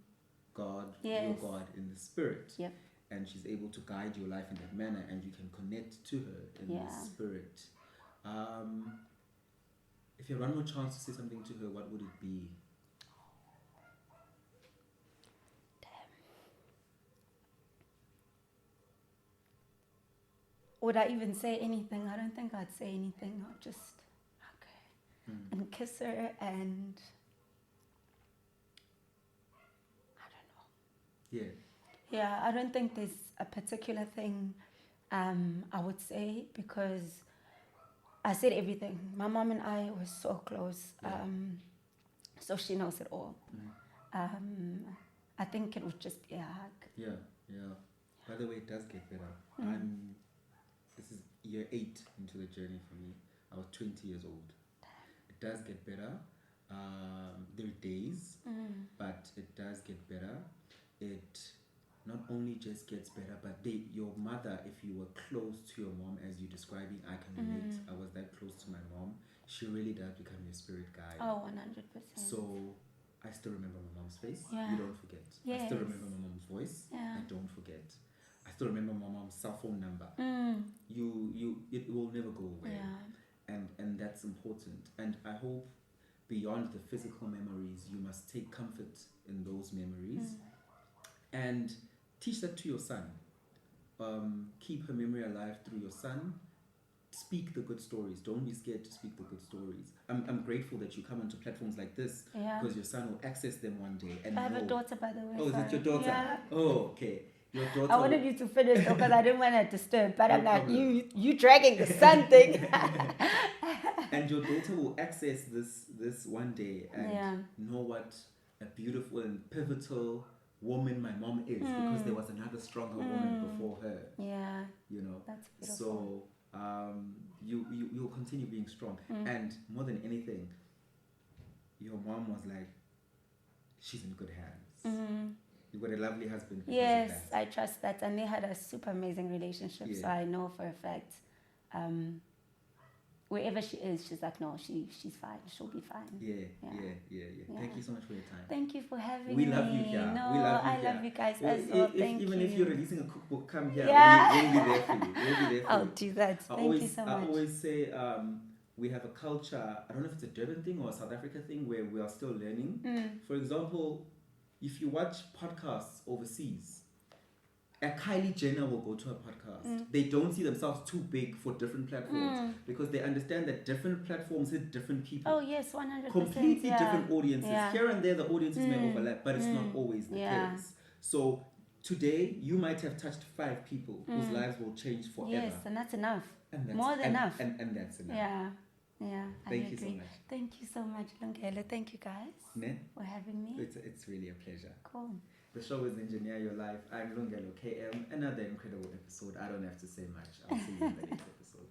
God, your God in the spirit. Yep. And she's able to guide your life in that manner, and you can connect to her in the spirit. If you had one more chance to say something to her, what would it be? Would I even say anything? I don't think I'd say anything. I'll just and kiss her, and I don't know. Yeah. Yeah, I don't think there's a particular thing I would say, because I said everything. My mom and I were so close, so she knows it all. I think it would just be a hug. Yeah. By the way, it does get better. This is year 8 into the journey for me. I was 20 years old. It does get better. There are days, but it does get better. It not only just gets better, but your mother, if you were close to your mom as you're describing, I can relate. I was that close to my mom. She really does become your spirit guide. Oh, 100%. So I still remember my mom's face. Yeah. You don't forget. Yes. I still remember my mom's voice. Yeah. I don't forget. I still remember my mom's cell phone number. It will never go away. Yeah. And that's important. And I hope beyond the physical memories, you must take comfort in those memories and teach that to your son. Keep her memory alive through your son. Speak the good stories. Don't be scared to speak the good stories. I'm grateful that you come onto platforms like this because your son will access them one day. And I have a daughter, by the way. Oh, is it your daughter? Yeah. Oh, okay. Your daughter. I wanted you to finish because I didn't want to disturb, but I'm like, problem. you dragging the son thing. And your daughter will access this one day and know what a beautiful and pivotal woman my mom is because there was another stronger woman before her. Yeah. You know. That's beautiful. So you'll continue being strong. And more than anything, your mom was like, she's in good hands. You've got a lovely husband. Yes, I trust that. And they had a super amazing relationship. Yeah. So I know for a fact, wherever she is, she's like, no, she's fine. She'll be fine. Yeah. Thank you so much for your time. Thank you for having We me. love you here. No, we love you I here. love you guys Well, as well. Thank even you. if you're releasing a cookbook, come here. Yeah. We'll be there for you. We'll be there for I'll you. do that. Thank you so much. I always say we have a culture, I don't know if it's a Durban thing or a South Africa thing, where we are still learning. For example, if you watch podcasts overseas, a Kylie Jenner will go to a podcast. They don't see themselves too big for different platforms because they understand that different platforms hit different people. Oh, yes, 100%. Completely different audiences. Yeah. Here and there, the audiences may overlap, but it's not always the case. So today, you might have touched 5 people whose lives will change forever. Yes, and that's enough. And that's, More than enough. And that's enough. Yeah. Thank I you so agree. much. Thank you so much, Lungelo. Thank you guys Ne? for having me. It's really a pleasure. Cool. The show is Engineer Your Life. I'm Lungelo KM. Another incredible episode. I don't have to say much. I'll see you in the next episode.